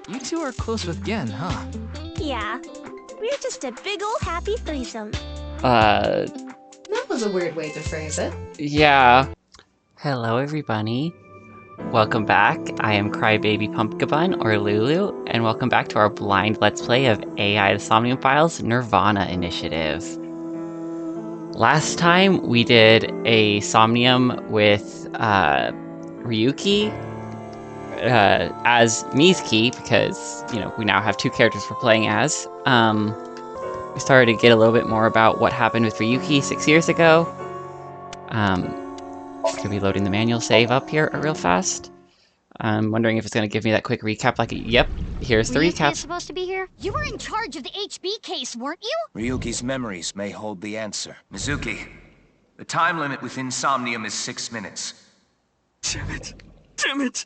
You two are close with Gen, huh? Yeah, we're just a big ol' happy threesome. That was a weird way to phrase it. Yeah. Hello, everybody. Welcome back. I am Crybaby Pumpkabun, or Lulu, and welcome back to our blind Let's Play of AI the Somnium Files Nirvana Initiative. Last time we did a Somnium with Ryuki as Mizuki, because, you know, we now have two characters we're playing as. We started to get a little bit more about what happened with Ryuki 6 years ago. Gonna be loading the manual save up here real fast. I'm wondering if it's gonna give me that quick recap like, yep, here's the recap. Is supposed to be here? You were in charge of the HB case, weren't you? Ryuki's memories may hold the answer. Mizuki, the time limit within Somnium is 6 minutes. Damn it. Damn it.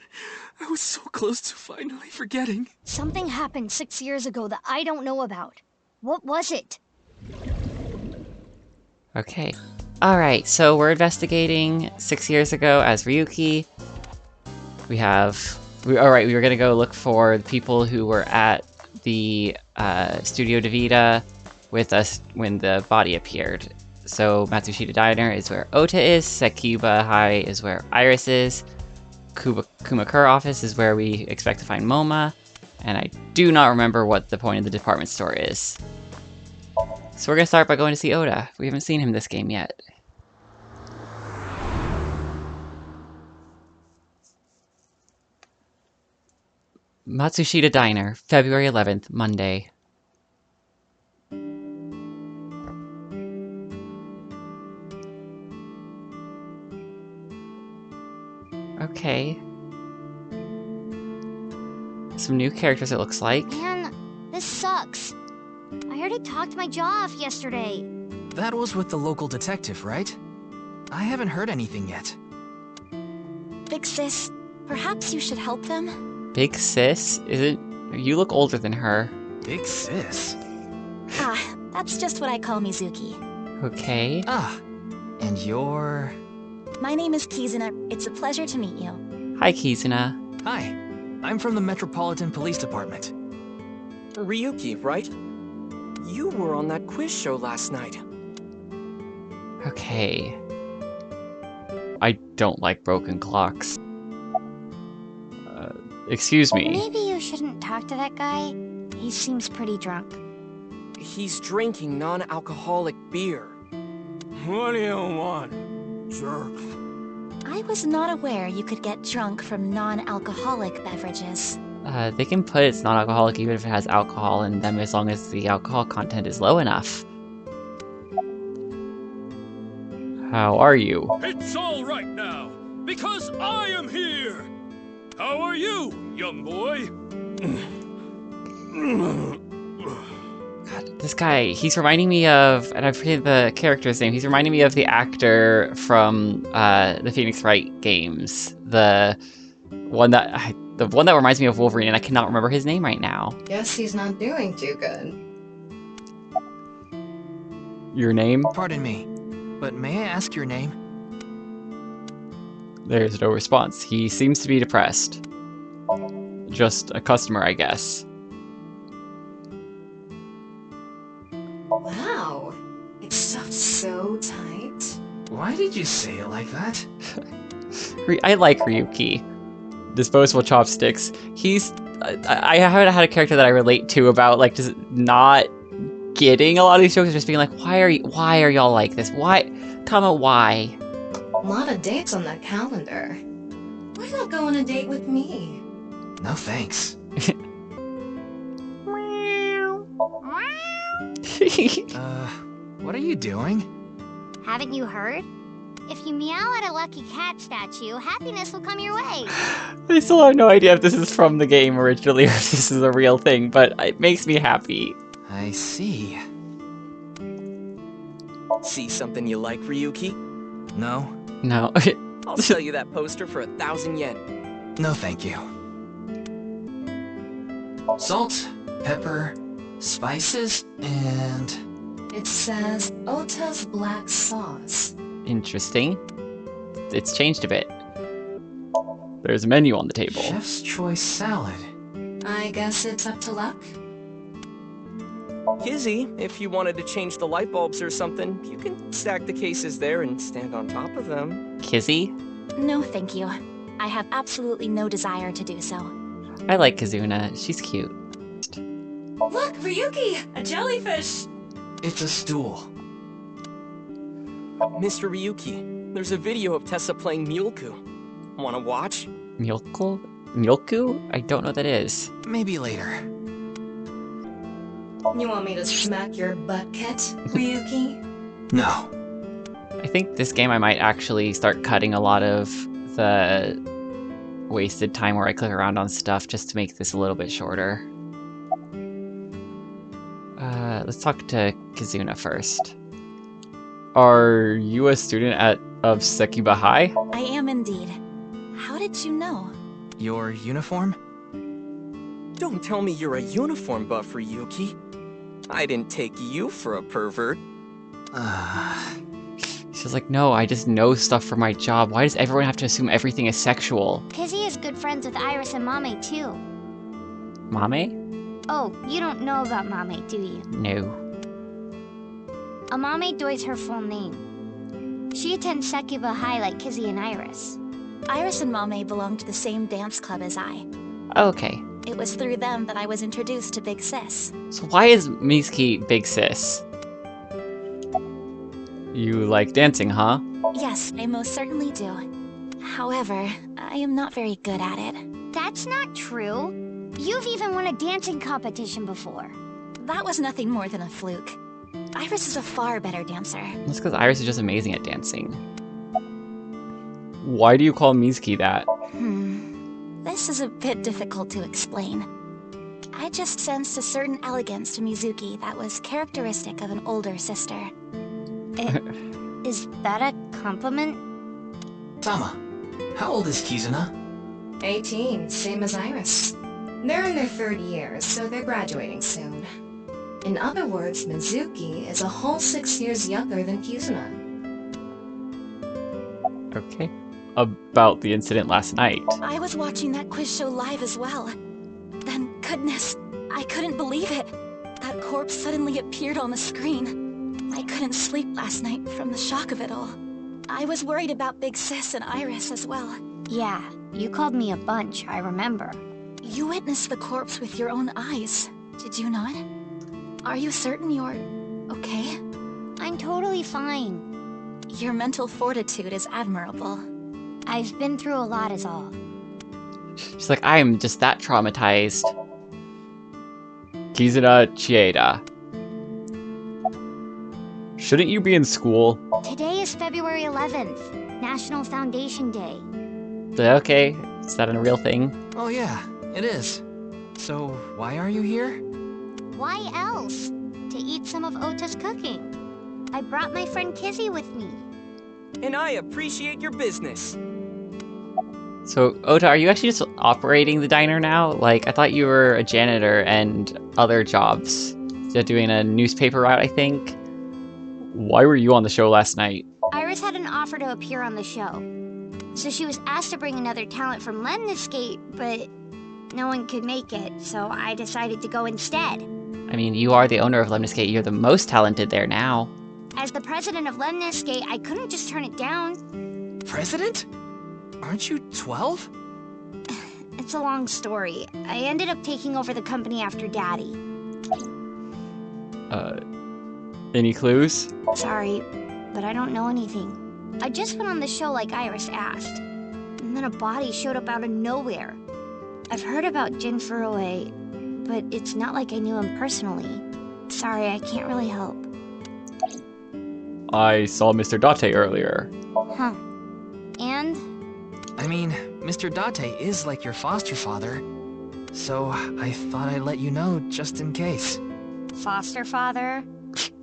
I was so close to finally forgetting. Something happened 6 years ago that I don't know about. What was it? Okay. Alright, so we're investigating 6 years ago as Ryuki. Alright, we were gonna go look for the people who were at the Studio DeVita with us when the body appeared. So Matsushita Diner is where Ota is, Sekiba High is where Iris is, Kumakura office is where we expect to find Moma, and I do not remember what the point of the department store is. So we're gonna start by going to see Ota. We haven't seen him this game yet. Matsushita Diner, February 11th, Monday. Okay. Some new characters, it looks like. Man, this sucks. I already talked my jaw off yesterday. That was with the local detective, right? I haven't heard anything yet. Big sis, perhaps you should help them? Big sis? You look older than her. Big sis? Ah, that's just what I call Mizuki. Okay. Ah, and you're... My name is Kizuna. It's a pleasure to meet you. Hi, Kizuna. Hi, I'm from the Metropolitan Police Department. Ryuki, right? You were on that quiz show last night. Okay. I don't like broken clocks. Excuse me. Maybe you shouldn't talk to that guy. He seems pretty drunk. He's drinking non-alcoholic beer. What do you want, jerk? I was not aware you could get drunk from non-alcoholic beverages. They can put it's non-alcoholic even if it has alcohol in them as long as the alcohol content is low enough. How are you? It's all right now, because I am here! How are you, young boy? God, this guy, he's reminding me of, and I forget the character's name, he's reminding me of the actor from the Phoenix Wright games. The one that reminds me of Wolverine, and I cannot remember his name right now. Guess he's not doing too good. Your name? Pardon me, but may I ask your name? There's no response. He seems to be depressed. Just a customer, I guess. Wow, it's stuffed so tight. Why did you say it like that? I like Ryuki. Disposable chopsticks. I haven't had a character that I relate to about, like, just not getting a lot of these jokes, just being like, why are y'all like this? Why? Comment why? A lot of dates on that calendar. Why not go on a date with me? No thanks. What are you doing? Haven't you heard? If you meow at a lucky cat statue, happiness will come your way. I still have no idea if this is from the game originally or if this is a real thing, but it makes me happy. I see. See something you like, Ryuki? No? No. I'll sell you that poster for 1,000 yen. No thank you. Salt, pepper, spices, and... It says Ota's black sauce. Interesting. It's changed a bit. There's a menu on the table. Chef's choice salad. I guess it's up to luck. Kizzy, if you wanted to change the light bulbs or something, you can stack the cases there and stand on top of them. Kizzy? No, thank you. I have absolutely no desire to do so. I like Kizuna. She's cute. Look, Ryuki! A jellyfish! It's a stool. Mr. Ryuki, there's a video of Tessa playing Mewlku. Wanna watch? Mewlku? Mewlku? I don't know what that is. Maybe later. You want me to smack your butt, Kit, Ryuki? No. I think this game I might actually start cutting a lot of the wasted time where I click around on stuff just to make this a little bit shorter. Let's talk to Kizuna first. Are you a student of Sekiba High? I am indeed. How did you know? Your uniform? Don't tell me you're a uniform buff, Ryuki. I didn't take you for a pervert. She's like, no, I just know stuff for my job. Why does everyone have to assume everything is sexual? Kizzy is good friends with Iris and Mame, too. Mame? Oh, you don't know about Mame, do you? No. Amame Doi's her full name. She attends Sekiba High like Kizzy and Iris. Iris and Mame belong to the same dance club as I. Okay. It was through them that I was introduced to Big Sis. So why is Mizuki Big Sis? You like dancing, huh? Yes, I most certainly do. However, I am not very good at it. That's not true. You've even won a dancing competition before. That was nothing more than a fluke. Iris is a far better dancer. That's because Iris is just amazing at dancing. Why do you call Mizuki that? This is a bit difficult to explain. I just sensed a certain elegance to Mizuki that was characteristic of an older sister. Is that a compliment? Tama, how old is Kizuna? 18, same as Iris. They're in their third year, so they're graduating soon. In other words, Mizuki is a whole 6 years younger than Kizuna. Okay. About the incident last night. I was watching that quiz show live as well. Then, goodness, I couldn't believe it. That corpse suddenly appeared on the screen. I couldn't sleep last night from the shock of it all. I was worried about Big Sis and Iris as well. Yeah, you called me a bunch, I remember. You witnessed the corpse with your own eyes, did you not? Are you certain you're okay? I'm totally fine. Your mental fortitude is admirable. I've been through a lot is all. She's like, I'm just that traumatized. Kizuna Chieda. Shouldn't you be in school? Today is February 11th, National Foundation Day. Okay, is that a real thing? Oh yeah, it is. So, why are you here? Why else? To eat some of Ota's cooking. I brought my friend Kizzy with me. And I appreciate your business. So, Ota, are you actually just operating the diner now? Like, I thought you were a janitor and other jobs. You're doing a newspaper route, I think. Why were you on the show last night? Iris had an offer to appear on the show. So she was asked to bring another talent from Lemniscate, but no one could make it, so I decided to go instead. I mean, you are the owner of Lemniscate. You're the most talented there now. As the president of Lemniscate, I couldn't just turn it down. President? Aren't you 12? It's a long story. I ended up taking over the company after Daddy. Any clues? Sorry, but I don't know anything. I just went on the show like Iris asked. And then a body showed up out of nowhere. I've heard about Jin Furue, but it's not like I knew him personally. Sorry, I can't really help. I saw Mr. Date earlier. Huh. And? I mean, Mr. Date is like your foster father. So, I thought I'd let you know just in case. Foster father?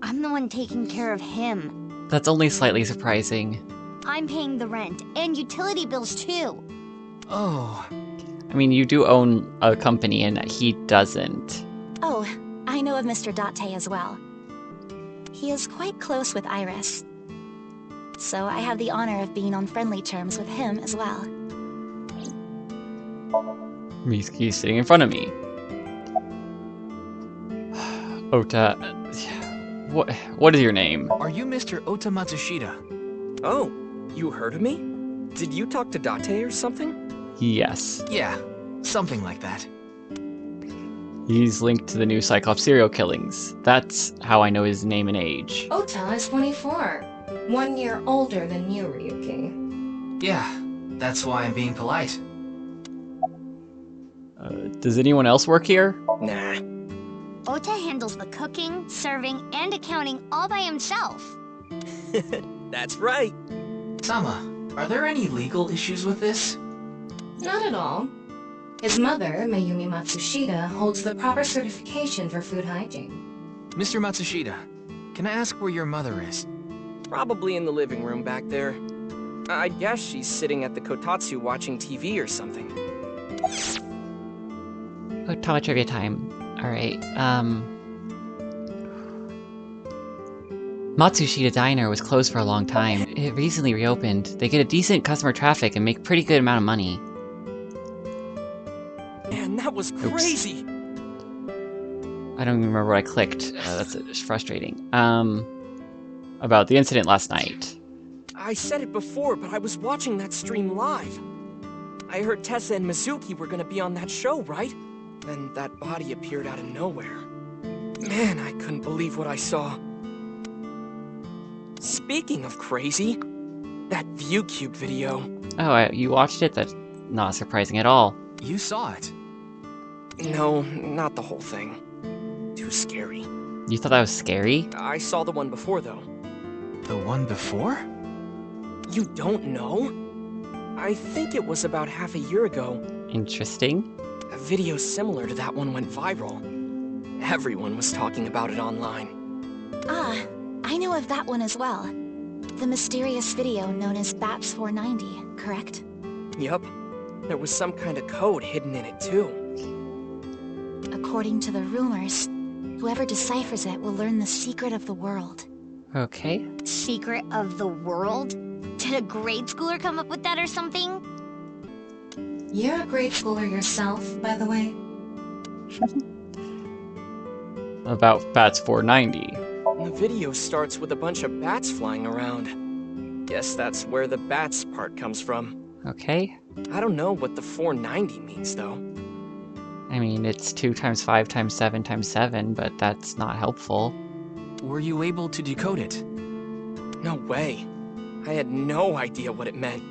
I'm the one taking care of him. That's only slightly surprising. I'm paying the rent and utility bills too. Oh. I mean, you do own a company and he doesn't. Oh, I know of Mr. Date as well. He is quite close with Iris. So I have the honor of being on friendly terms with him as well. He's sitting in front of me. Ota, what is your name? Are you Mr. Ota Matsushita? Oh, you heard of me? Did you talk to Date or something? Yes. Yeah, something like that. He's linked to the new Cyclops serial killings. That's how I know his name and age. Ota is 24. 1 year older than you, Ryuki. Yeah, that's why I'm being polite. Does anyone else work here? Nah. Ota handles the cooking, serving, and accounting all by himself. That's right. Sama, are there any legal issues with this? Not at all. His mother, Mayumi Matsushita, holds the proper certification for food hygiene. Mr. Matsushita, can I ask where your mother is? Probably in the living room back there. I guess she's sitting at the kotatsu watching TV or something. Otama trivia time. Alright, Matsushita Diner was closed for a long time. It recently reopened. They get a decent customer traffic and make pretty good amount of money. Man, that was crazy! I don't even remember what I clicked. That's frustrating. About the incident last night. I said it before, but I was watching that stream live. I heard Tessa and Mizuki were gonna be on that show, right? Then that body appeared out of nowhere. Man, I couldn't believe what I saw. Speaking of crazy, that ViewCube video. Oh, you watched it? That's not surprising at all. You saw it. No, not the whole thing. Too scary. You thought that was scary? I saw the one before, though. The one before? You don't know? I think it was about half a year ago. Interesting. A video similar to that one went viral. Everyone was talking about it online. Ah, I know of that one as well. The mysterious video known as BATS 490, correct? Yup. There was some kind of code hidden in it, too. According to the rumors, whoever deciphers it will learn the secret of the world. Okay. Secret of the world? Did a grade schooler come up with that or something? You're a grade schooler yourself, by the way. About Bats 490. The video starts with a bunch of bats flying around. Guess that's where the bats part comes from. Okay. I don't know what the 490 means, though. I mean, it's 2 times 5 times 7 times 7, but that's not helpful. Were you able to decode it? No way. I had no idea what it meant.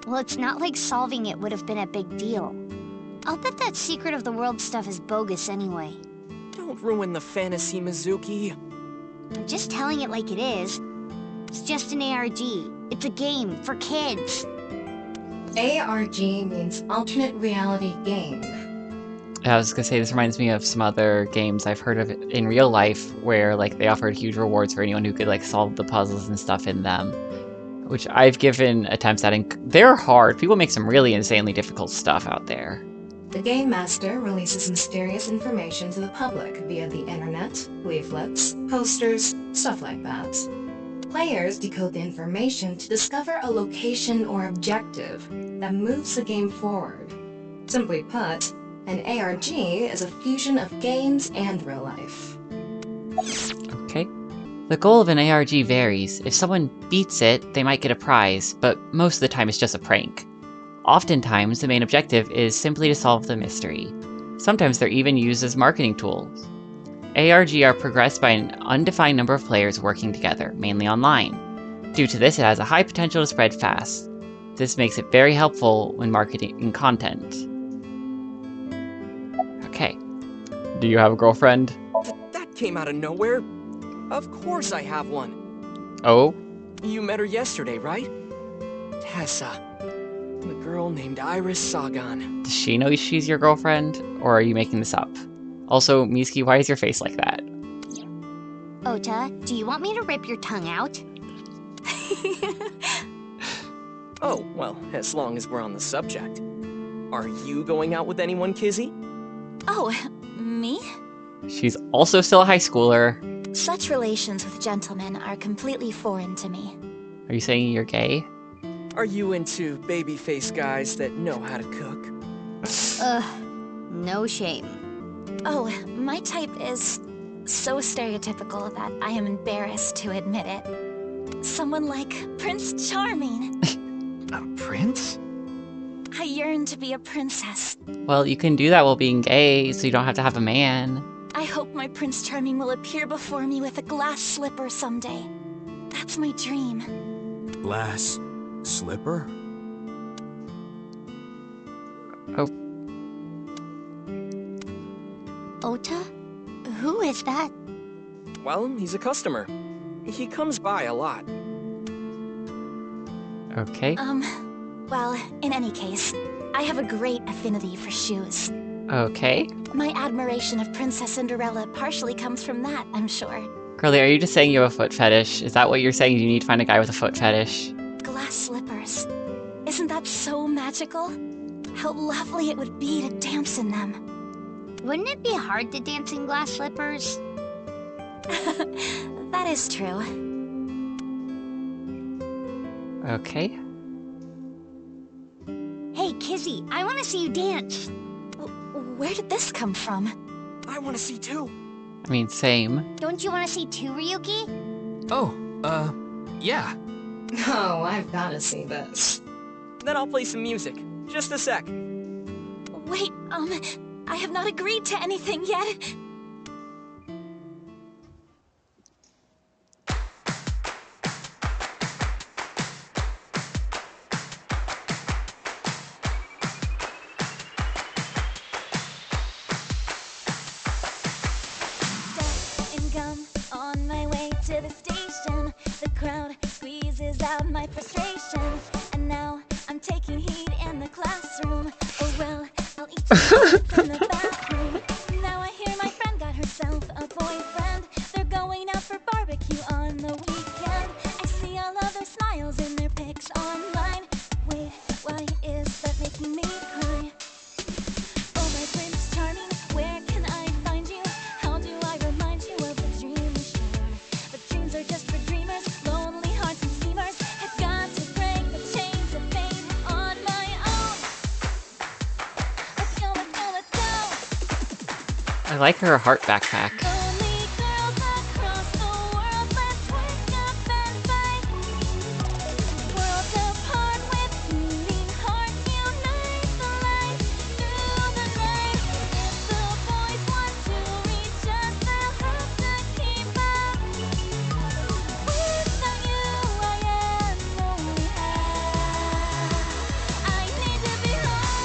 Well, it's not like solving it would have been a big deal. I'll bet that secret of the world stuff is bogus anyway. Don't ruin the fantasy, Mizuki. I'm just telling it like it is. It's just an ARG. It's a game for kids. ARG means alternate reality game. I was gonna say, this reminds me of some other games I've heard of in real life where, like, they offered huge rewards for anyone who could, like, solve the puzzles and stuff in them. Which I've given attempts at, and they're hard. People make some really insanely difficult stuff out there. The Game Master releases mysterious information to the public via the internet, leaflets, posters, stuff like that. Players decode the information to discover a location or objective that moves the game forward. Simply put, an ARG is a fusion of games and real life. Okay. The goal of an ARG varies. If someone beats it, they might get a prize, but most of the time it's just a prank. Oftentimes, the main objective is simply to solve the mystery. Sometimes they're even used as marketing tools. ARG are progressed by an undefined number of players working together, mainly online. Due to this, it has a high potential to spread fast. This makes it very helpful when marketing content. Okay. Do you have a girlfriend? That came out of nowhere. Of course I have one. Oh? You met her yesterday, right? Tessa. The girl named Iris Sagan. Does she know she's your girlfriend? Or are you making this up? Also, Miski, why is your face like that? Ota, do you want me to rip your tongue out? Oh, well, as long as we're on the subject. Are you going out with anyone, Kizzy? Oh, me? She's also still a high schooler. Such relations with gentlemen are completely foreign to me. Are you saying you're gay? Are you into babyface guys that know how to cook? Ugh, no shame. Oh, my type is So stereotypical that I am embarrassed to admit it. Someone like Prince Charming. A prince? I yearn to be a princess. Well, you can do that while being gay, so you don't have to have a man. I hope my Prince Charming will appear before me with a glass slipper someday. That's my dream. Glass slipper? Oh, Ota? Who is that? Well, he's a customer. He comes by a lot. okay. Well, in any case, I have a great affinity for shoes. Okay. My admiration of Princess Cinderella partially comes from that, I'm sure. Curly, are you just saying you have a foot fetish? Is that what you're saying? You need to find a guy with a foot fetish? Glass slippers. Isn't that so magical? How lovely it would be to dance in them. Wouldn't it be hard to dance in glass slippers? That is true. Okay. Hey, Kizzy, I want to see you dance. Where did this come from? I want to see too. I mean, same. Don't you want to see too, Ryuki? Oh, yeah. Oh, I've gotta see this. Then I'll play some music. Just a sec. Wait, I have not agreed to anything yet. On my way to the station, the crowd squeezes out my frustration, and now I'm taking heat in the classroom. Oh well, I'll eat some from the bathroom. Now I hear my friend got herself a boyfriend. They're going out for barbecue on the weekend. I see all of their smiles in their pics online. Wait, why is that making me cry? Oh my Prince Charming, where can I find you? How do I remind you of the dream we shared? But dreams are just for dreamers, lonely hearts and schemers. I've got to break the chains of fate on my own. Let's go, let's go, let's go. I like her heart backpack. Lonely girls across the world, let's wake up and fight. Worlds apart with beating hearts, unite the light through the night. If the boys want to reach us, they'll have to keep up. Without you, I am lonely. I need to be home.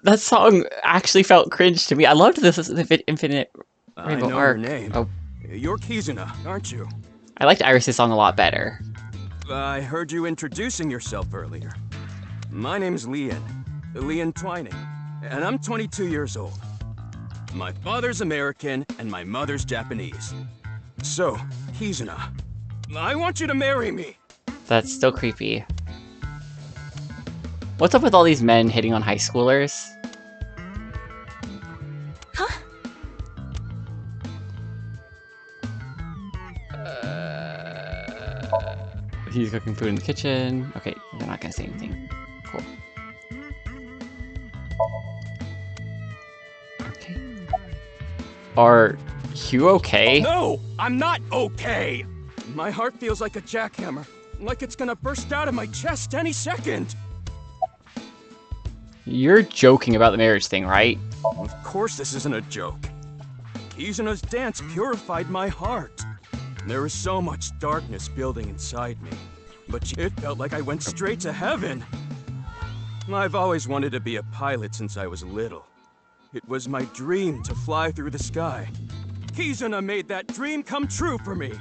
That song actually felt cringe to me. I loved this Infinite I Rainbow know Arc. your name. Oh, You're Kizuna, aren't you? I liked Iris' song a lot better. I heard you introducing yourself earlier. My name's Leon Twining, and I'm 22 years old. My father's American, and my mother's Japanese. So, Kizuna, I want you to marry me. That's still creepy. What's up with all these men hitting on high schoolers? Huh? He's cooking food in the kitchen. Okay, they're not gonna say anything. Cool. Okay. Are you okay? No, I'm not okay. My heart feels like a jackhammer, like it's gonna burst out of my chest any second. You're joking about the marriage thing, right? Of course this isn't a joke. Kizuna's dance purified my heart. There was so much darkness building inside me, but it felt like I went straight to heaven. I've always wanted to be a pilot since I was little. It was my dream to fly through the sky. Kizuna made that dream come true for me.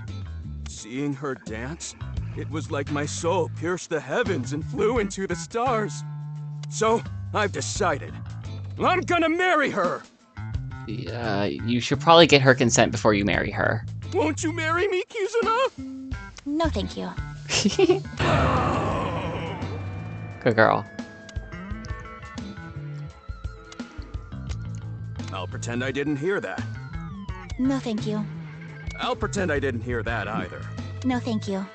Seeing her dance, it was like my soul pierced the heavens and flew into the stars. So, I've decided. I'm gonna marry her! You should probably get her consent before you marry her. Won't you marry me, Kizuna? No, thank you. Good girl. I'll pretend I didn't hear that. No, thank you. I'll pretend I didn't hear that either. No, thank you.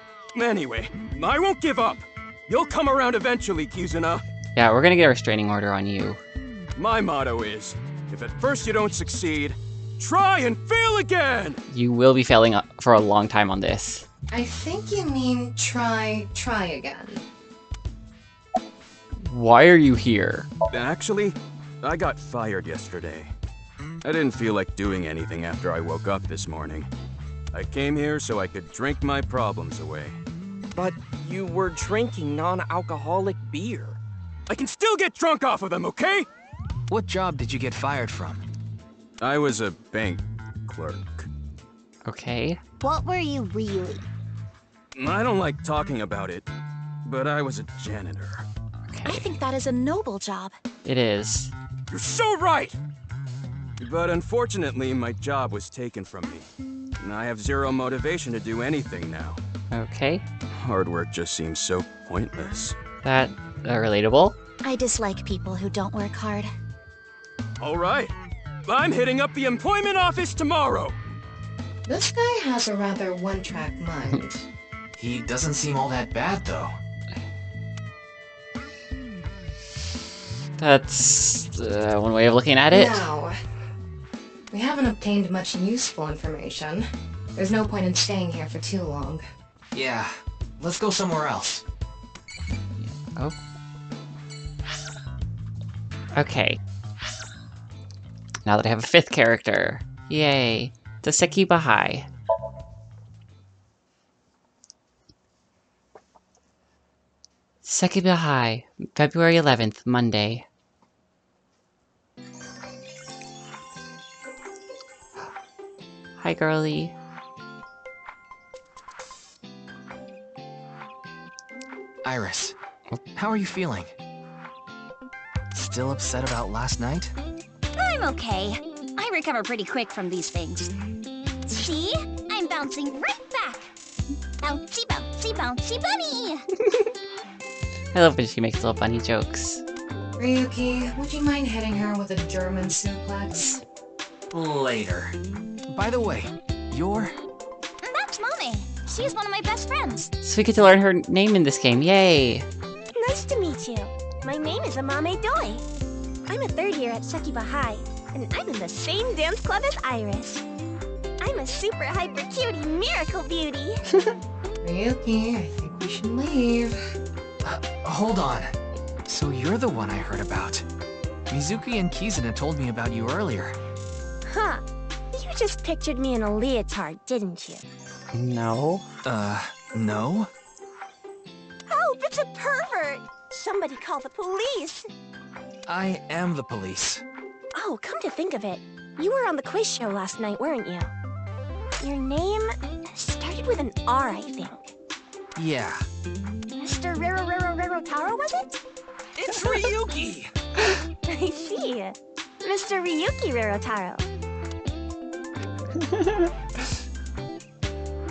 Anyway, I won't give up. You'll come around eventually, Kizuna. Yeah, we're gonna get a restraining order on you. My motto is, if at first you don't succeed, try and fail again! You will be failing for a long time on this. I think you mean try again. Why are you here? Actually, I got fired yesterday. I didn't feel like doing anything after I woke up this morning. I came here so I could drink my problems away. But you were drinking non-alcoholic beer. I can still get drunk off of them, okay? What job did you get fired from? I was a bank clerk. Okay. What were you really? I don't like talking about it, but I was a janitor. I think that is a noble job. It is. You're so right! But unfortunately, my job was taken from me. And I have zero motivation to do anything now. Okay. Hard work just seems so pointless. That relatable. I dislike people who don't work hard. All right. I'm hitting up the employment office tomorrow. This guy has a rather one-track mind. He doesn't seem all that bad, though. That's one way of looking at it. Now, we haven't obtained much useful information. There's no point in staying here for too long. Yeah, let's go somewhere else. Oh. Okay. Now that I have a fifth character. Yay. Taseki Bahai. Taseki Bahai, February 11th, Monday. Hi, girly. Iris, how are you feeling? Still upset about last night? I'm okay. I recover pretty quick from these things. See? I'm bouncing right back. Bouncy, bouncy, bouncy bunny! I love when she makes little bunny jokes. Ryuki, would you mind hitting her with a German suplex? Later. By the way, you're... That's Mame. She's one of my best friends. So we get to learn her name in this game, yay! Nice to meet you. My name is Amame Doi. I'm a third year at Sekiba High, and I'm in the same dance club as Iris. I'm a super hyper cutie miracle beauty. Ryuki, I think we should leave. Hold on. So you're the one I heard about. Mizuki and Kizuna told me about you earlier. Huh. You just pictured me in a leotard, didn't you? No. No? Oh, it's a pervert! Somebody call the police! I am the police. Oh, come to think of it, you were on the quiz show last night, weren't you? Your name started with an R, I think. Yeah. Mr. Rero Taro, was it? It's Ryuki! I see. Mr. Ryuki Rerotaro.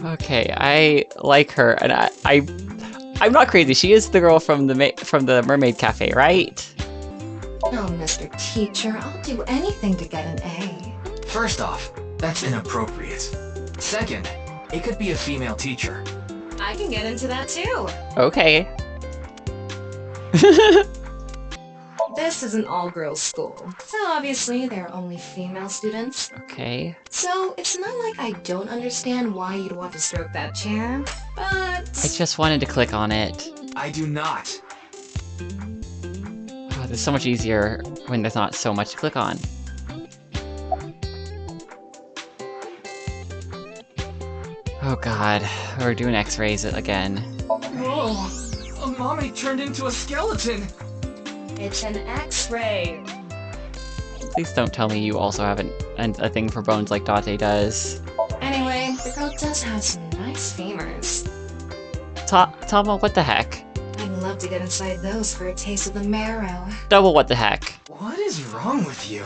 Okay, I like her, and I'm not crazy. She is the girl from the Mermaid Cafe, right? Oh, Mr. Teacher, I'll do anything to get an A. First off, that's inappropriate. Second, it could be a female teacher. I can get into that too. Okay. This is an all-girls school, so obviously there are only female students. Okay. So it's not like I don't understand why you'd want to stroke that chair, but... I just wanted to click on it. I do not. Oh, it's so much easier when there's not so much to click on. Oh god, we're doing x-rays again. Whoa! Mommy turned into a skeleton! It's an X-ray. Please don't tell me you also have a thing for bones like Date does. Anyway, the girl does have some nice femurs. Tama, what the heck? I'd love to get inside those for a taste of the marrow. Double what the heck? What is wrong with you?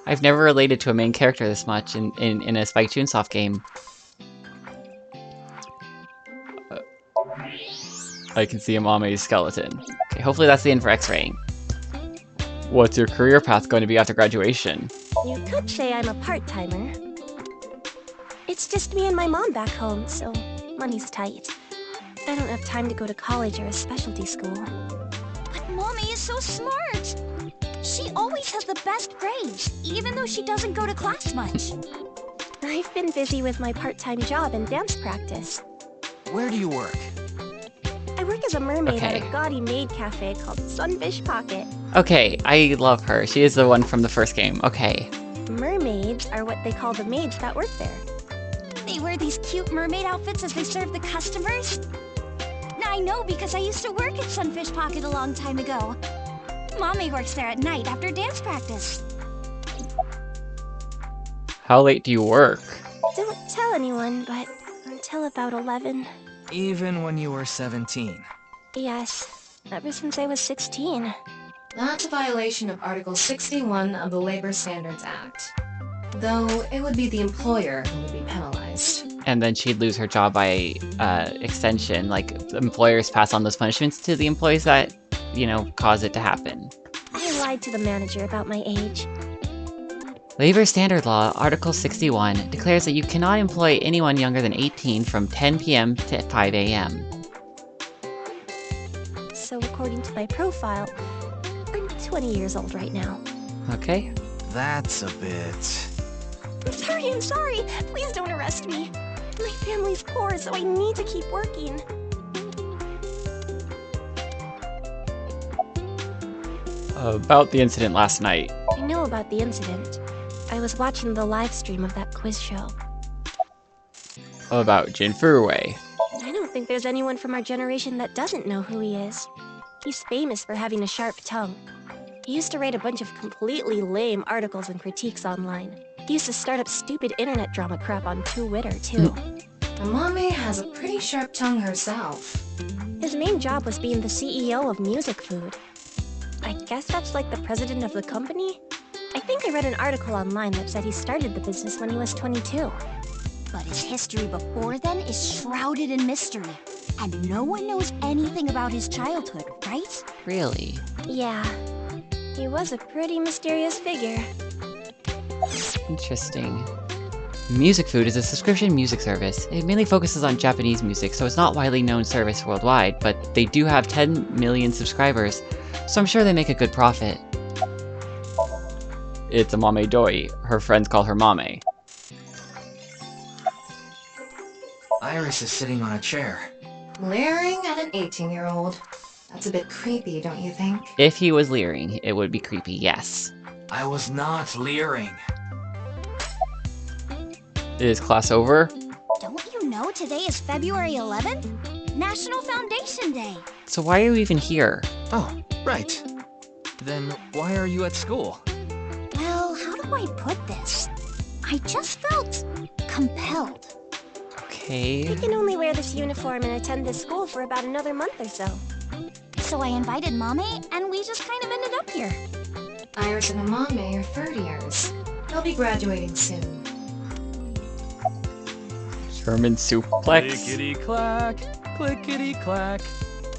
I've never related to a main character this much in a Spike Chunsoft game. I can see a Mame's skeleton. Okay, hopefully that's the end for X-raying. What's your career path going to be after graduation? You could say I'm a part-timer. It's just me and my mom back home, so money's tight. I don't have time to go to college or a specialty school. But Mommy is so smart! She always has the best grades, even though she doesn't go to class much. I've been busy with my part-time job and dance practice. Where do you work? I work as a mermaid at Okay. a gaudy maid cafe called Sunfish Pocket. Okay, I love her. She is the one from the first game. Okay. Mermaids are what they call the maids that work there. They wear these cute mermaid outfits as they serve the customers. I know because I used to work at Sunfish Pocket a long time ago. Mommy works there at night after dance practice. How late do you work? Don't tell anyone, but until about 11. Even when you were 17. Yes, ever since I was 16. That's a violation of Article 61 of the Labor Standards Act. Though it would be the employer who would be penalized. And then she'd lose her job by extension. Like, the employers pass on those punishments to the employees that, cause it to happen. I lied to the manager about my age. Labor Standard Law, Article 61, declares that you cannot employ anyone younger than 18 from 10 p.m. to 5 a.m. So according to my profile, I'm 20 years old right now. Okay. That's a bit... I'm sorry! Please don't arrest me! My family's poor, so I need to keep working. About the incident last night. I know about the incident. I was watching the live stream of that quiz show. About Jin Furue. I don't think there's anyone from our generation that doesn't know who he is. He's famous for having a sharp tongue. He used to write a bunch of completely lame articles and critiques online. He used to start up stupid internet drama crap on Twitter, too. And Mommy has a pretty sharp tongue herself. His main job was being the CEO of Music Food. I guess that's like the president of the company? I think I read an article online that said he started the business when he was 22. But his history before then is shrouded in mystery. And no one knows anything about his childhood, right? Really? Yeah, he was a pretty mysterious figure. Interesting. Music Food is a subscription music service. It mainly focuses on Japanese music, so it's not a widely known service worldwide, but they do have 10 million subscribers, so I'm sure they make a good profit. It's a Mame Doi. Her friends call her Mame. Iris is sitting on a chair. Leering at an 18-year-old. That's a bit creepy, don't you think? If he was leering, it would be creepy, yes. I was not leering. Is class over? Don't you know today is February 11th? National Foundation Day. So why are you even here? Oh, right. Then why are you at school? Well, how do I put this? I just felt compelled. Okay. I can only wear this uniform and attend this school for about another month or so. So I invited Mommy, and we just kind of ended up here. Iris and Amame are third years. They'll be graduating soon. German suplex. Clickety-clack, clickety-clack.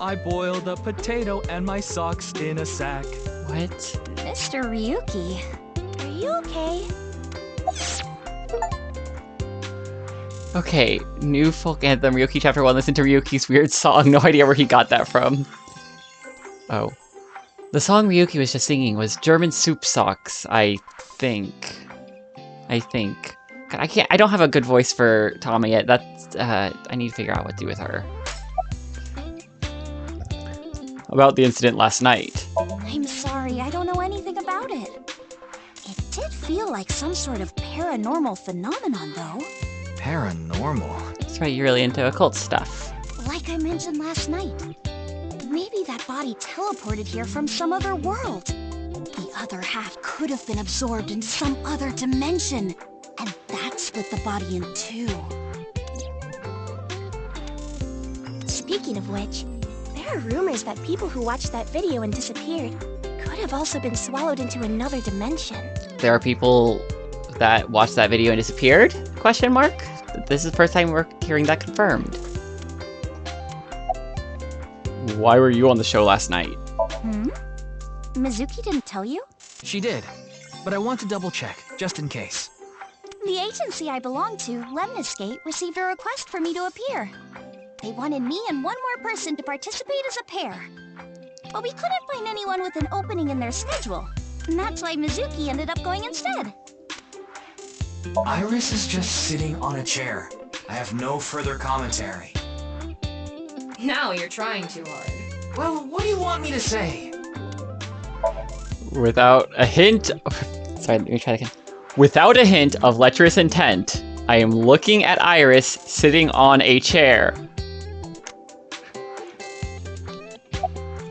I boiled a potato and my socks in a sack. What? Mr. Ryuki. Are you okay? Okay, new folk anthem, Ryuki Chapter 1. Listen to Ryuki's weird song. No idea where he got that from. Oh. The song Ryuki was just singing was German Soup Socks, I think. God, I don't have a good voice for Tama yet. That's, I need to figure out what to do with her. About the incident last night. I'm sorry, I don't know anything about it. It did feel like some sort of paranormal phenomenon, though. Paranormal? That's right, you're really into occult stuff. Like I mentioned last night. Maybe that body teleported here from some other world. The other half could have been absorbed into some other dimension. And that split the body in two. Speaking of which, there are rumors that people who watched that video and disappeared could have also been swallowed into another dimension. There are people that watched that video and disappeared? Question mark? This is the first time we're hearing that confirmed. Why were you on the show last night? Mizuki didn't tell you? She did, but I want to double check, just in case. The agency I belong to, Lemniscate, received a request for me to appear. They wanted me and one more person to participate as a pair. But we couldn't find anyone with an opening in their schedule. And that's why Mizuki ended up going instead. Iris is just sitting on a chair. I have no further commentary. Now you're trying too hard. Well, what do you want me to say? Without a hint... Sorry, let me try that again. Without a hint of lecherous intent, I am looking at Iris sitting on a chair.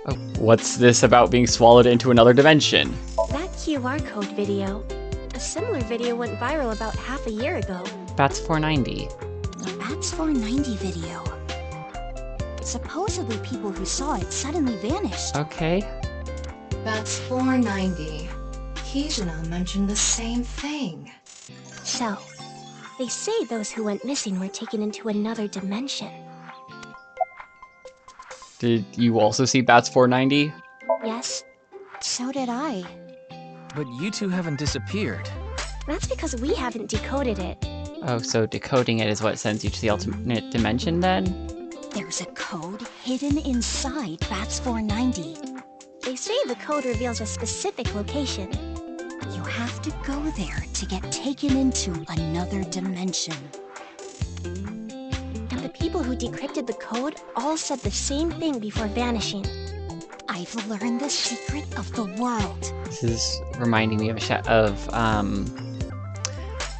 Oh, what's this about being swallowed into another dimension? That QR code video. A similar video went viral about half a year ago. Bats 490. The Bats 490 video. Supposedly people who saw it suddenly vanished. Okay. That's 490. Kizuna mentioned the same thing. So, they say those who went missing were taken into another dimension. Did you also see Bats 490? Yes, So did I. But you two haven't disappeared. that's because we haven't decoded it. Oh, so decoding it is what sends you to the alternate dimension then? There's a code hidden inside Bats 490. They say the code reveals a specific location. You have to go there to get taken into another dimension. And the people who decrypted the code all said the same thing before vanishing. I've learned the secret of the world. This is reminding me of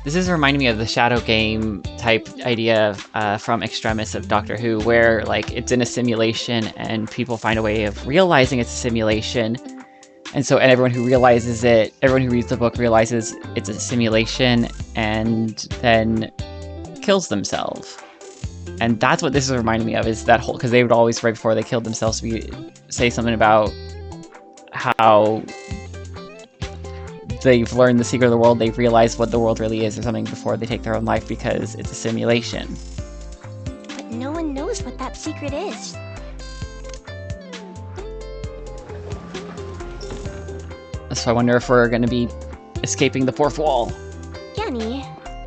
This is reminding me of the shadow game type idea from Extremis of Doctor Who, where like it's in a simulation and people find a way of realizing it's a simulation, and everyone who realizes it, everyone who reads the book realizes it's a simulation, and then kills themselves. And that's what this is reminding me of, is that whole, because they would always, right before they killed themselves, say something about how they've learned the secret of the world, they've realized what the world really is or something before they take their own life because it's a simulation. But no one knows what that secret is. So I wonder if we're going to be escaping the fourth wall. Genny,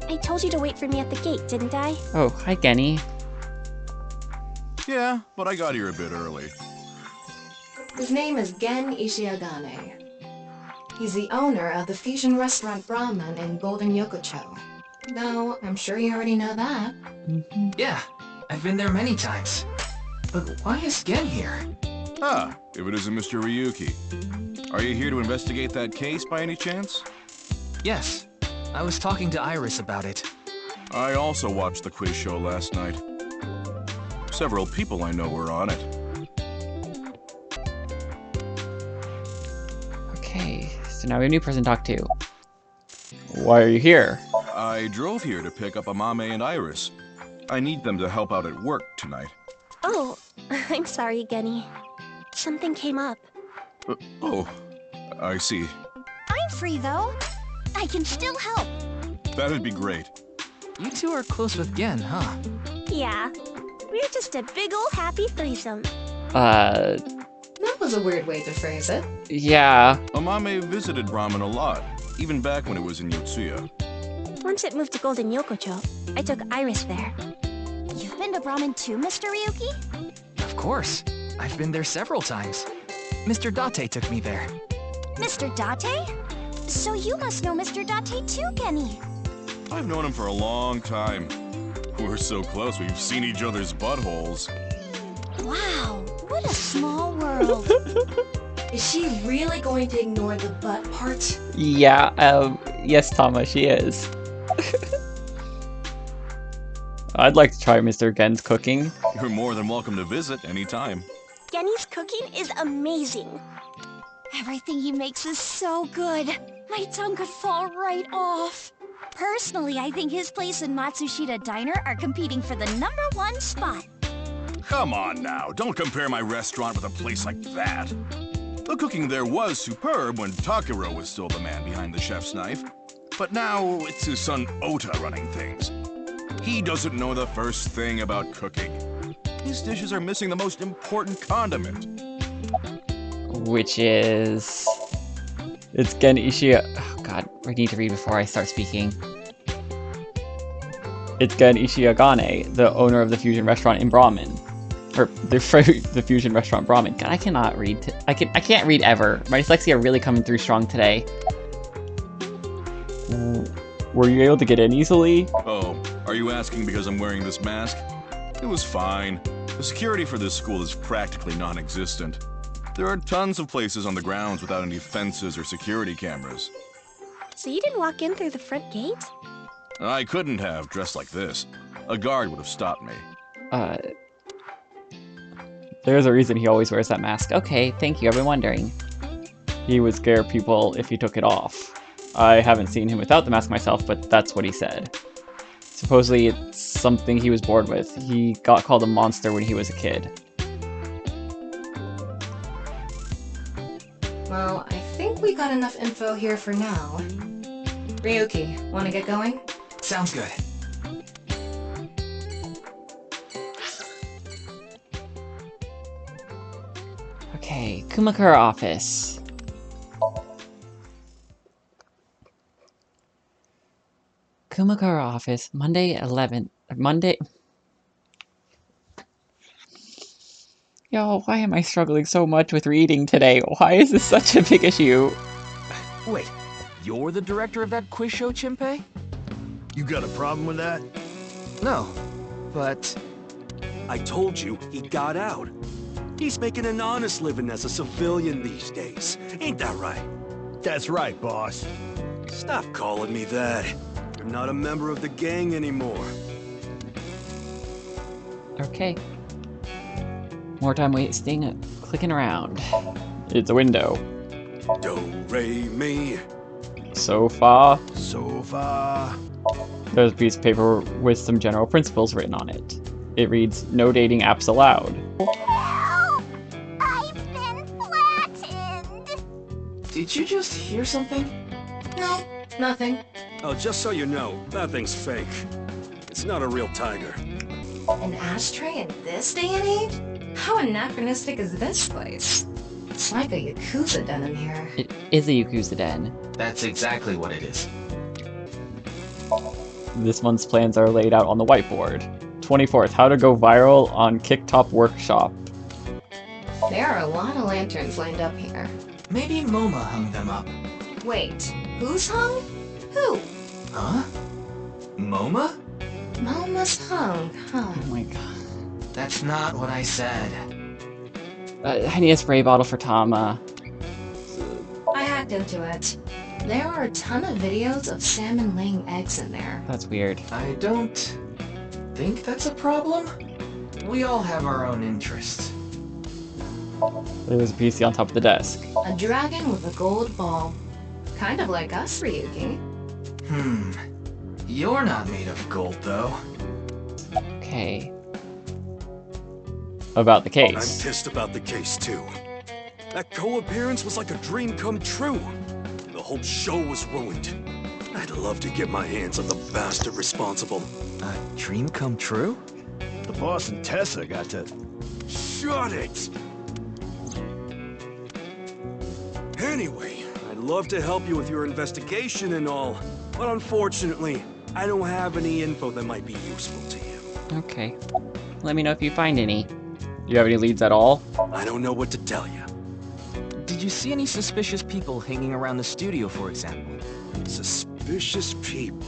I told you to wait for me at the gate, didn't I? Oh, hi Genny. Yeah, but I got here a bit early. His name is Gen Ishiagane. He's the owner of the fusion restaurant Brahman in Golden Yokocho. Though, I'm sure you already know that. Yeah, I've been there many times. But why is Gen here? Ah, if it isn't Mr. Ryuki. Are you here to investigate that case by any chance? Yes, I was talking to Iris about it. I also watched the quiz show last night. Several people I know were on it. Okay, so now we have a new person to talk to. Why are you here? I drove here to pick up Amame and Iris. I need them to help out at work tonight. Oh, I'm sorry, Genny. Something came up. Oh, I see. I'm free though. I can still help. That'd be great. You two are close with Gen, huh? Yeah, we're just a big ol' happy threesome. That was a weird way to phrase it. Yeah. Amame visited Brahman a lot, even back when it was in Yotsuya. Once it moved to Golden Yokocho, I took Iris there. You've been to Brahman too, Mr. Ryuki? Of course. I've been there several times. Mr. Date took me there. Mr. Date? So you must know Mr. Date too, Genny. I've known him for a long time. We're so close, we've seen each other's buttholes. Wow, what a small world. Is she really going to ignore the butt part? Yeah, yes, Tama, she is. I'd like to try Mr. Gen's cooking. You're more than welcome to visit anytime. Genny's cooking is amazing. Everything he makes is so good. My tongue could fall right off. Personally, I think his place and Matsushita Diner are competing for the #1 spot. Come on now, don't compare my restaurant with a place like that. The cooking there was superb when Takiro was still the man behind the chef's knife. But now it's his son Ota running things. He doesn't know the first thing about cooking. His dishes are missing the most important condiment. which is... It's Gen Ishia... Oh god, I need to read before I start speaking. It's Gen Ishiagane, the owner of the fusion restaurant in Brahmin. Or the fusion restaurant Brahmin. God, I cannot read. I can't read ever. My dyslexia really coming through strong today. Were you able to get in easily? Oh, are you asking because I'm wearing this mask? It was fine. The security for this school is practically non-existent. There are tons of places on the grounds without any fences or security cameras. So you didn't walk in through the front gate? I couldn't have, dressed like this. A guard would have stopped me. There's a reason he always wears that mask. Okay, thank you, I've been wondering. He would scare people if he took it off. I haven't seen him without the mask myself, but that's what he said. Supposedly it's something he was bored with. He got called a monster when he was a kid. Well, I think we got enough info here for now. Ryuki, wanna get going? Sounds good. Okay, Kumakura office. Kumakura office, Monday 11th. Monday. Yo, why am I struggling so much with reading today? Why is this such a big issue? Wait, you're the director of that quiz show, Chimpei? You got a problem with that? No, but... I told you he got out. He's making an honest living as a civilian these days. Ain't that right? That's right, boss. Stop calling me that. You're not a member of the gang anymore. Okay. More time wasting clicking around. It's a window. Do, re, mi. Sofa. Sofa. There's a piece of paper with some general principles written on it. It reads, no dating apps allowed. Help! I've been flattened! Did you just hear something? No, nothing. Oh, just so you know, that thing's fake. It's not a real tiger. An ashtray in this day and age? How anachronistic is this place? It's like a Yakuza den in here. It is a Yakuza den. That's exactly what it is. This month's plans are laid out on the whiteboard. 24th, how to go viral on Kicktop Workshop. There are a lot of lanterns lined up here. Maybe MoMA hung them up. Wait, who's hung? Who? Huh? MoMA? Moma's hung, huh? Oh my god. That's not what I said. I need a spray bottle for Tama. I hacked into it. There are a ton of videos of salmon laying eggs in there. That's weird. I don't think that's a problem. We all have our own interests. There's a PC on top of the desk. A dragon with a gold ball. Kind of like us, Ryuki. You're not made of gold, though. Okay. About the case. I'm pissed about the case, too. That co-appearance was like a dream come true. The whole show was ruined. I'd love to get my hands on the bastard responsible. A dream come true? The boss and Tessa got to... Shut it! Anyway, I'd love to help you with your investigation and all, but unfortunately, I don't have any info that might be useful to you. Okay. Let me know if you find any. Do you have any leads at all? I don't know what to tell you. Did you see any suspicious people hanging around the studio, for example? Suspicious people?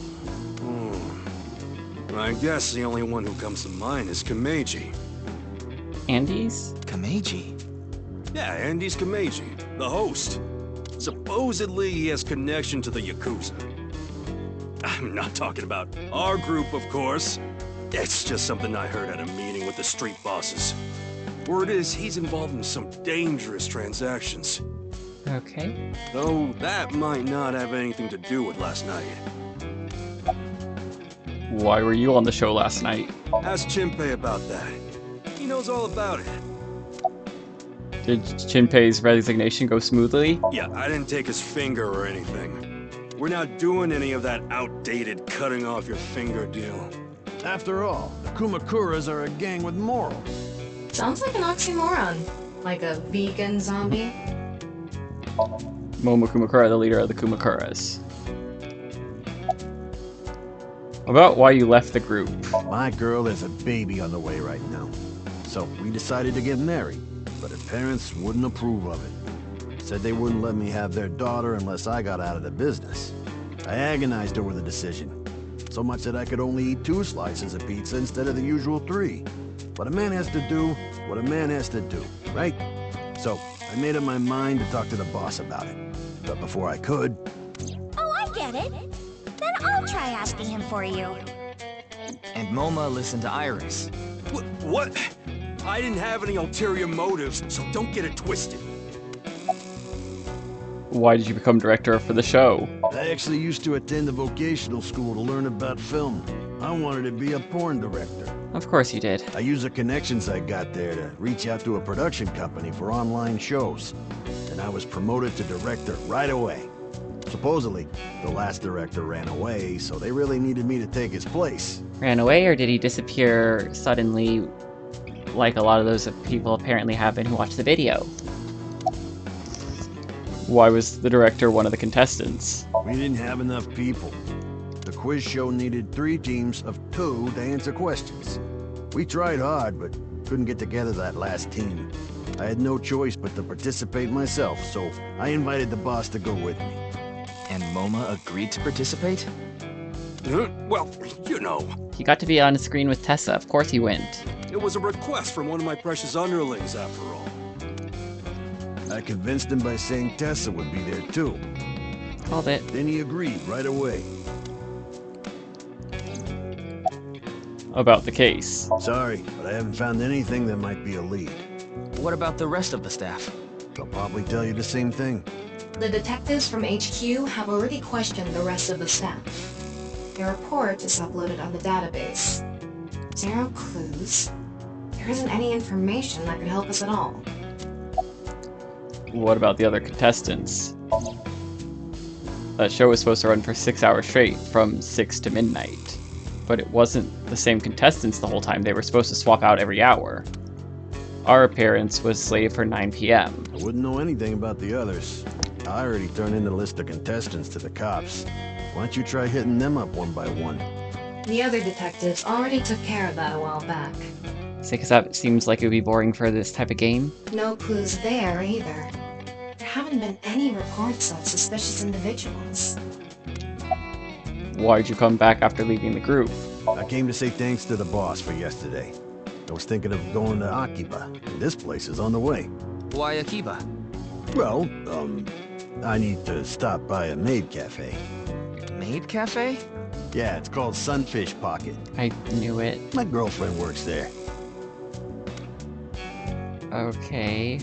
I guess the only one who comes to mind is Kameji. Andy's? Kameji? Yeah, Andy's Kameji, the host. Supposedly he has connection to the Yakuza. I'm not talking about our group, of course. It's just something I heard at a meeting with the street bosses. Word is he's involved in some dangerous transactions. Okay. Though that might not have anything to do with last night. Why were you on the show last night? Ask Chimpei about that. He knows all about it. Did Jinpei's resignation go smoothly? Yeah, I didn't take his finger or anything. We're not doing any of that outdated cutting off your finger deal. After all, the Kumakuras are a gang with morals. Sounds like an oxymoron. Like a vegan zombie. Momo Kumakura, the leader of the Kumakuras. About why you left the group. My girl has a baby on the way right now. So we decided to get married, but her parents wouldn't approve of it. Said they wouldn't let me have their daughter unless I got out of the business. I agonized over the decision. So much that I could only eat 2 slices of pizza instead of the usual 3. But a man has to do what a man has to do, right? So I made up my mind to talk to the boss about it. But before I could... Oh, I get it. Then I'll try asking him for you. And Moma listened to Iris. What? I didn't have any ulterior motives, so don't get it twisted. Why did you become director for the show? I actually used to attend a vocational school to learn about film. I wanted to be a porn director. Of course you did. I used the connections I got there to reach out to a production company for online shows. And I was promoted to director right away. Supposedly, the last director ran away, so they really needed me to take his place. Ran away, or did he disappear suddenly, like a lot of those people apparently have been who watched the video? Why was the director one of the contestants? We didn't have enough people. The quiz show needed 3 teams of 2 to answer questions. We tried hard, but couldn't get together that last team. I had no choice but to participate myself, so I invited the boss to go with me. And Moma agreed to participate? Well, you know. He got to be on the screen with Tessa, of course he went. It was a request from one of my precious underlings, after all. I convinced him by saying Tessa would be there too. Called it. Then he agreed right away. About the case. Sorry, but I haven't found anything that might be a lead. What about the rest of the staff? They'll probably tell you the same thing. The detectives from HQ have already questioned the rest of the staff. Their report is uploaded on the database. 0 clues. There isn't any information that could help us at all. What about the other contestants? That show was supposed to run for 6 hours straight, from 6 to midnight. But it wasn't the same contestants the whole time, they were supposed to swap out every hour. Our appearance was slated for 9 p.m. I wouldn't know anything about the others. I already turned in the list of contestants to the cops. Why don't you try hitting them up one by one? The other detectives already took care of that a while back. Because that seems like it would be boring for this type of game. No clues there either. There haven't been any reports of suspicious individuals. Why'd you come back after leaving the group? I came to say thanks to the boss for yesterday. I was thinking of going to Akiba. This place is on the way. Why Akiba? Well, I need to stop by a maid cafe. Maid cafe? Yeah, it's called Sunfish Pocket. I knew it. My girlfriend works there. Okay.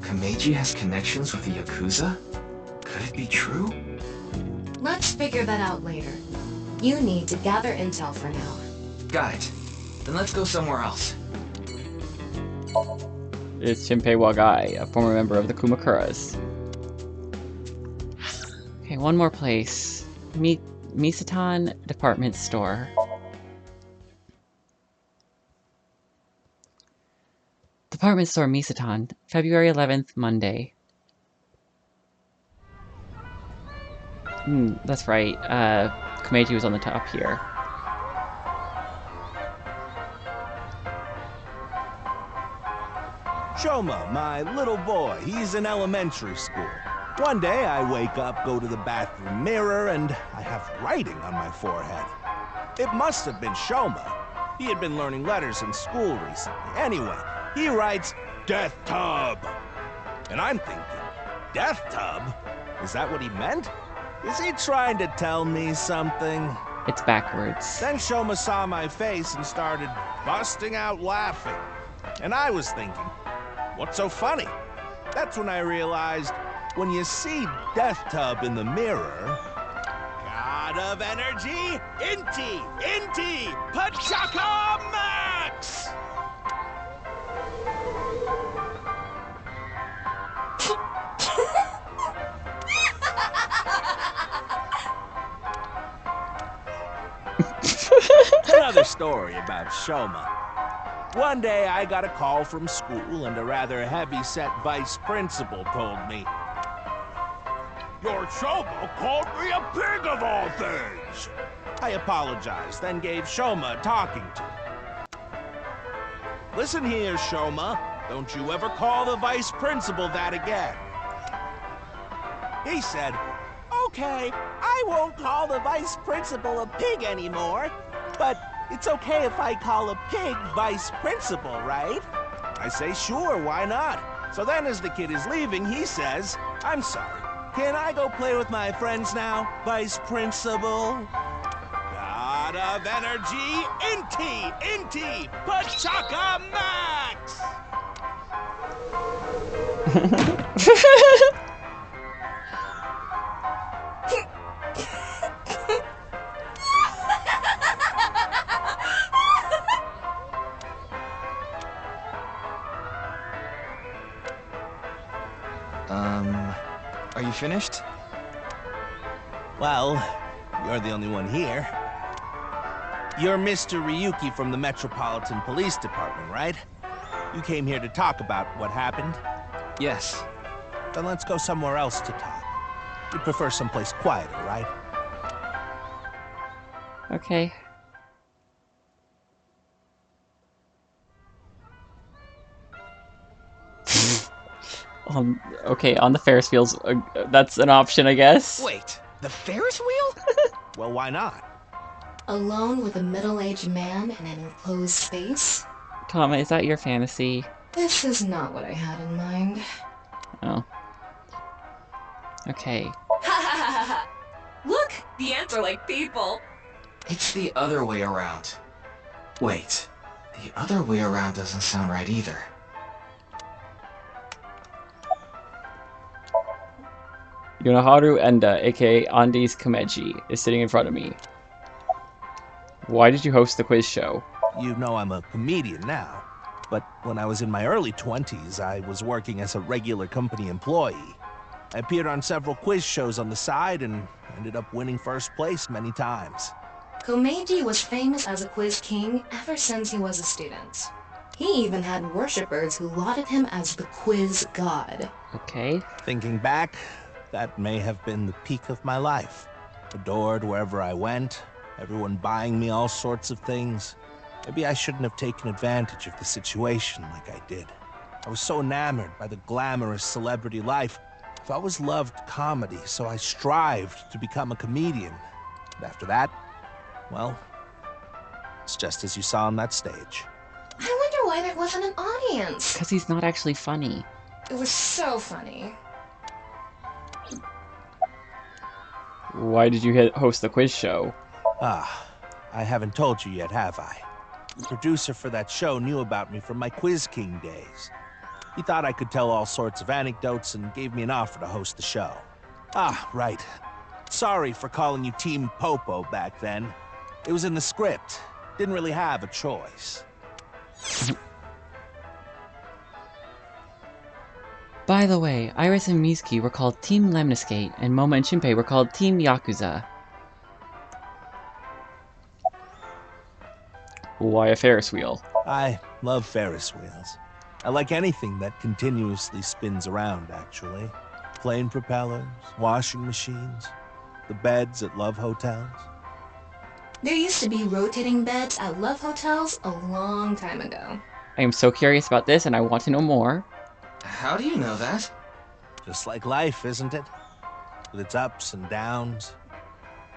Kameji has connections with the Yakuza? Could it be true? Let's figure that out later. You need to gather intel for now. Got it. Then let's go somewhere else. It's Shinpei Wagai, a former member of the Kumakuras. Okay, one more place. Misatan Department Store. Department Store Misatan, February 11th, Monday. That's right. Komeiji was on the top here. Shoma, my little boy, he's in elementary school. One day I wake up, go to the bathroom mirror, and I have writing on my forehead. It must have been Shoma. He had been learning letters in school recently. Anyway, he writes, Death Tub. And I'm thinking, Death Tub? Is that what he meant? Is he trying to tell me something? It's backwards. Then Shoma saw my face and started busting out laughing. And I was thinking, what's so funny? That's when I realized, when you see Death Tub in the mirror... God of energy, Inti, Pachaka Max! Another story about Shoma. One day I got a call from school and a rather heavy-set vice principal told me, Your Shoma called me a pig of all things! I apologized, then gave Shoma a talking to. Listen here, Shoma. Don't you ever call the vice principal that again. He said, okay, I won't call the vice principal a pig anymore, but it's okay if I call a pig vice principal, right? I say, sure, why not? So then as the kid is leaving, he says, I'm sorry, can I go play with my friends now, vice principal? God of energy, Inti, Pachaka Max! Are you finished? Well, you're the only one here. You're Mr. Ryuki from the Metropolitan Police Department, right? You came here to talk about what happened? Yes. Then let's go somewhere else to talk. You prefer someplace quieter, right? Okay. Okay, on the Ferris wheels, that's an option, I guess. Wait, the Ferris wheel? Well, why not? Alone with a middle-aged man in an enclosed space? Tom, is that your fantasy? This is not what I had in mind. Oh. Okay. Look, the ants are like people. It's the other way around. Wait, the other way around doesn't sound right either. Yonaharu Enda, aka Andes Komeji, is sitting in front of me. Why did you host the quiz show? You know I'm a comedian now, but when I was in my early 20s, I was working as a regular company employee. I appeared on several quiz shows on the side and ended up winning first place many times. Komeiji was famous as a quiz king ever since he was a student. He even had worshippers who lauded him as the quiz god. Okay. Thinking back, that may have been the peak of my life. Adored wherever I went, everyone buying me all sorts of things. Maybe I shouldn't have taken advantage of the situation like I did. I was so enamored by the glamorous celebrity life. I've always loved comedy, so I strived to become a comedian. And after that, well, it's just as you saw on that stage. I wonder why there wasn't an audience. Because he's not actually funny. It was so funny. Why did you host the quiz show? Ah, I haven't told you yet, have I? The producer for that show knew about me from my Quiz King days. He thought I could tell all sorts of anecdotes and gave me an offer to host the show. Ah, right. Sorry for calling you Team Popo back then. It was in the script. Didn't really have a choice. By the way, Iris and Mizuki were called Team Lemniscate, and Moma and Shinpei were called Team Yakuza. Why a Ferris wheel? I love Ferris wheels. I like anything that continuously spins around, actually. Plane propellers, washing machines, the beds at love hotels. There used to be rotating beds at love hotels a long time ago. I am so curious about this, and I want to know more. How do you know that? Just like life, isn't it? With its ups and downs.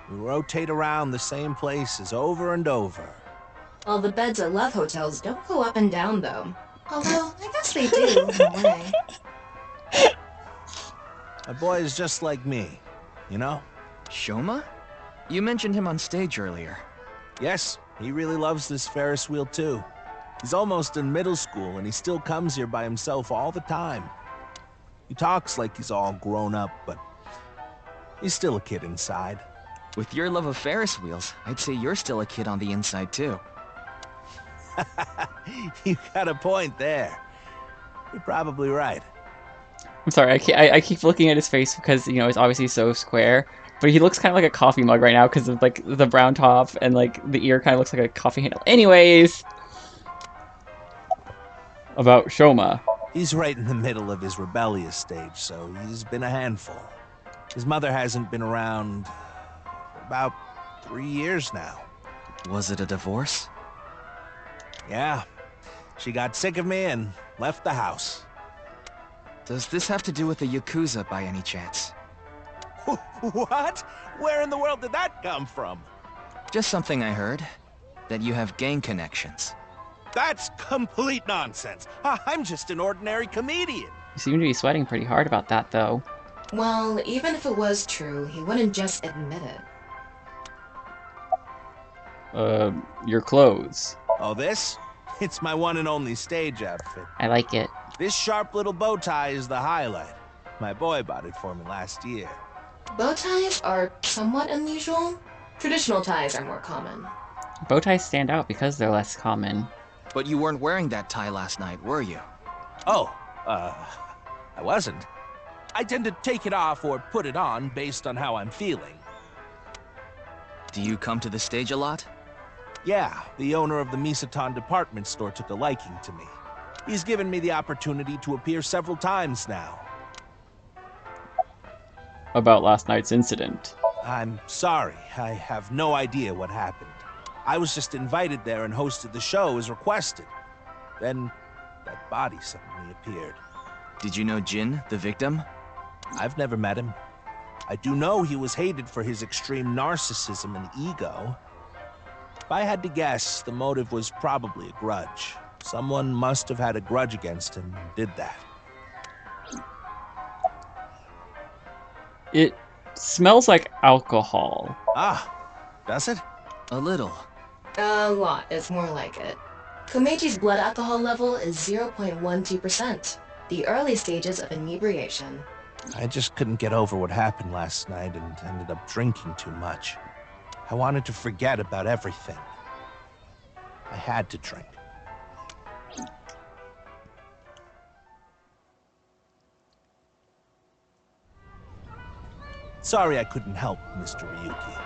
We rotate around the same places over and over. All the beds at love hotels don't go up and down, though. Although, I guess they do, in a way. A boy is just like me, you know? Shoma? You mentioned him on stage earlier. Yes, he really loves this Ferris wheel too. He's almost in middle school and he still comes here by himself all the time. He talks like he's all grown up, but he's still a kid inside. With your love of Ferris wheels, I'd say you're still a kid on the inside too. You got a point there. You're probably right. I'm sorry, I keep looking at his face because, you know, it's obviously so square. But he looks kind of like a coffee mug right now because of, like, the brown top and, like, the ear kind of looks like a coffee handle. Anyways! About Shoma. He's right in the middle of his rebellious stage, so he's been a handful. His mother hasn't been around for about 3 years now. Was it a divorce? Yeah. She got sick of me and left the house. Does this have to do with the Yakuza by any chance? What? Where in the world did that come from? Just something I heard. That you have gang connections. That's complete nonsense. I'm just an ordinary comedian. You seem to be sweating pretty hard about that, though. Well, even if it was true, he wouldn't just admit it. Your clothes. Oh, this? It's my one and only stage outfit. I like it. This sharp little bow tie is the highlight. My boy bought it for me last year. Bow ties are somewhat unusual. Traditional ties are more common. Bow ties stand out because they're less common. But you weren't wearing that tie last night, were you? Oh, I wasn't. I tend to take it off or put it on based on how I'm feeling. Do you come to the stage a lot? Yeah, the owner of the Misaton department store took a liking to me. He's given me the opportunity to appear several times now. About last night's incident. I'm sorry, I have no idea what happened. I was just invited there and hosted the show as requested. Then, that body suddenly appeared. Did you know Jin, the victim? I've never met him. I do know he was hated for his extreme narcissism and ego. If I had to guess, the motive was probably a grudge. Someone must have had a grudge against him and did that. It smells like alcohol. Ah, does it? A little. A lot is more like it. Komeji's blood alcohol level is 0.12%, the early stages of inebriation. I just couldn't get over what happened last night and ended up drinking too much. I wanted to forget about everything. I had to drink. Sorry I couldn't help, Mr. Ryuki.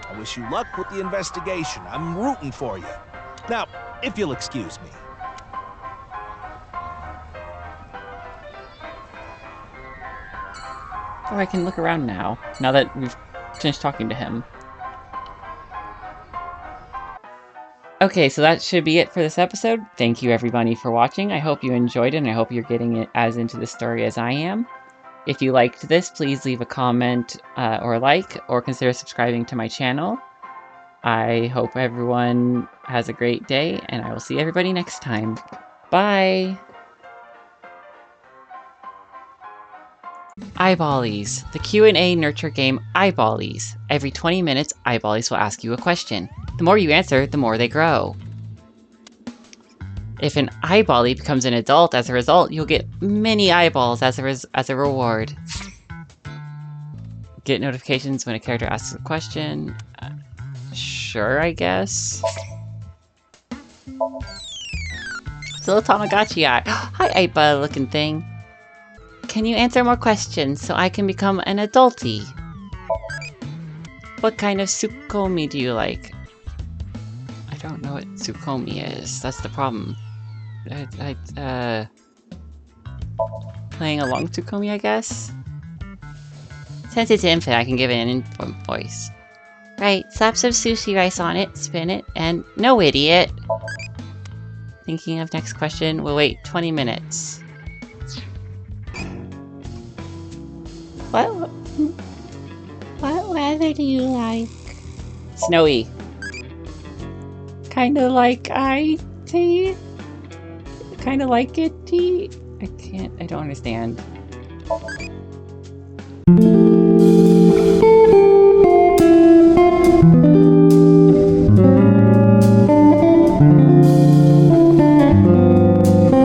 I wish you luck with the investigation. I'm rooting for you. Now, if you'll excuse me. Oh, I can look around now that we've finished talking to him. Okay, so that should be it for this episode. Thank you everybody for watching. I hope you enjoyed it, and I hope you're getting it as into the story as I am. If you liked this, please leave a comment or a like, or consider subscribing to my channel. I hope everyone has a great day, and I will see everybody next time. Bye! Eyeballies, the Q&A nurture game Eyeballies. Every 20 minutes, Eyeballies will ask you a question. The more you answer, the more they grow. If an eyeballie becomes an adult as a result, you'll get many eyeballs as a reward. Get notifications when a character asks a question. Sure, I guess. It's a little Tamagotchi eye. Hi, Aiba looking thing. Can you answer more questions so I can become an adultie? What kind of tsukomi do you like? I don't know what tsukomi is. That's the problem. Playing along tsukomi, I guess? Since it's infant, I can give it an infant voice. Right, slap some sushi rice on it, spin it, and no idiot! Thinking of next question, we'll wait 20 minutes. What weather do you like? Snowy. Kinda like IT? Kinda like it, I don't understand.